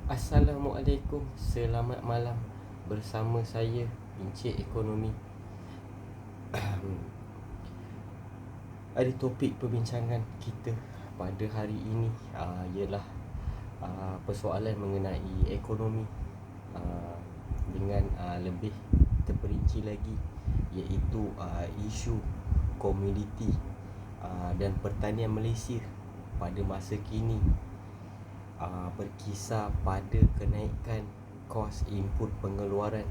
Assalamualaikum, selamat malam. Bersama saya Encik Ekonomi. Ada topik perbincangan kita pada hari ini ialah persoalan mengenai ekonomi, dengan lebih terperinci lagi, iaitu isu komoditi dan pertanian Malaysia pada masa kini, berkisar pada kenaikan kos input pengeluaran,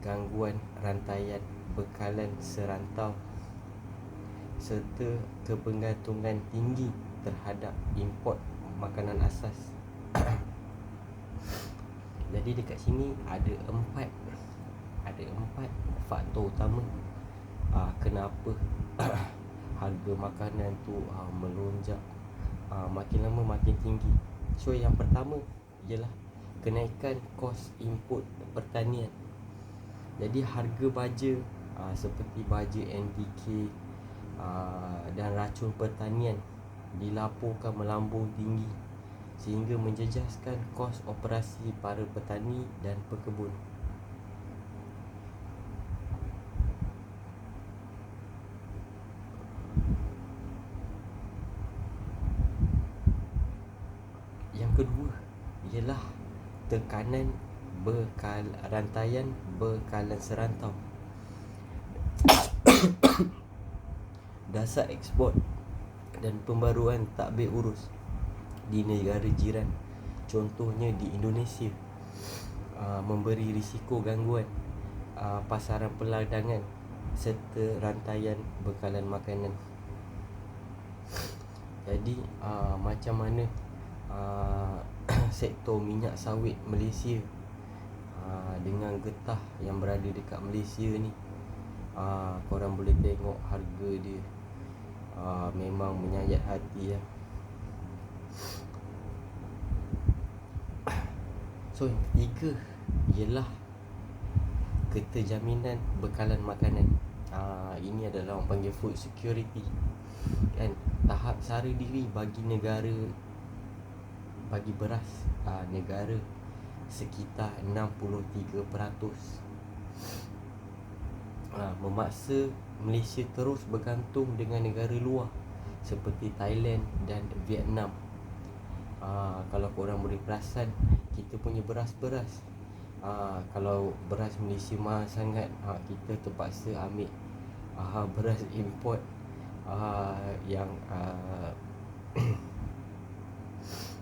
gangguan rantaian bekalan serantau, serta kebergantungan tinggi terhadap import makanan asas. Jadi dekat sini ada empat faktor utama kenapa harga makanan tu melonjak, makin lama makin tinggi. So yang pertama ialah kenaikan kos input pertanian. Jadi harga baja seperti baja NPK dan racun pertanian dilaporkan melambung tinggi sehingga menjejaskan kos operasi para petani dan pekebun. Yang kedua ialah tekanan rantaian bekalan serantau. Dasar ekspor dan pembaruan takbir urus di negara jiran, contohnya di Indonesia, memberi risiko gangguan pasaran perdagangan serta rantaian bekalan makanan. Jadi macam mana sektor minyak sawit Malaysia dengan getah yang berada dekat Malaysia ni, korang boleh tengok harga dia memang menyayat hati lah. So yang ketiga ialah keterjaminan bekalan makanan. Ini adalah orang panggil food security, kan? Tahap sara diri bagi negara, bagi beras negara sekitar 63%, memaksa Malaysia terus bergantung dengan negara luar seperti Thailand dan Vietnam. Kalau korang boleh perasan, kita punya beras-beras, kalau beras Malaysia mahal sangat, kita terpaksa ambil beras import yang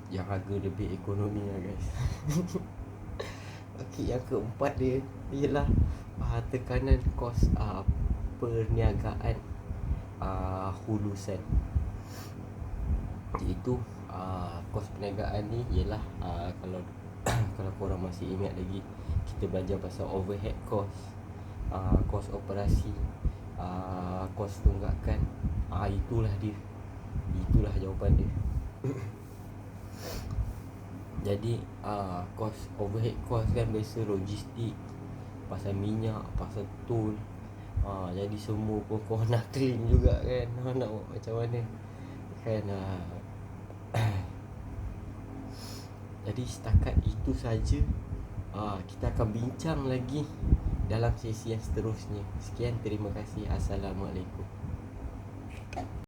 yang harga lebih ekonomi lah guys. Okey, yang keempat dia ialah tekanan kos perniagaan hulusan. Iaitu kos perniagaan ni ialah kalau kalau korang masih ingat lagi, kita belajar pasal overhead cost, kos operasi, kos tunggakan. Itulah dia, itulah jawapan dia. Jadi kos overhead cost kan biasa logistik, pasal minyak, pasal tol. Jadi semua pun kau nak claim juga kan, nak buat macam mana kan. Jadi setakat itu saja. Kita akan bincang lagi dalam sesi yang seterusnya. Sekian, terima kasih. Assalamualaikum.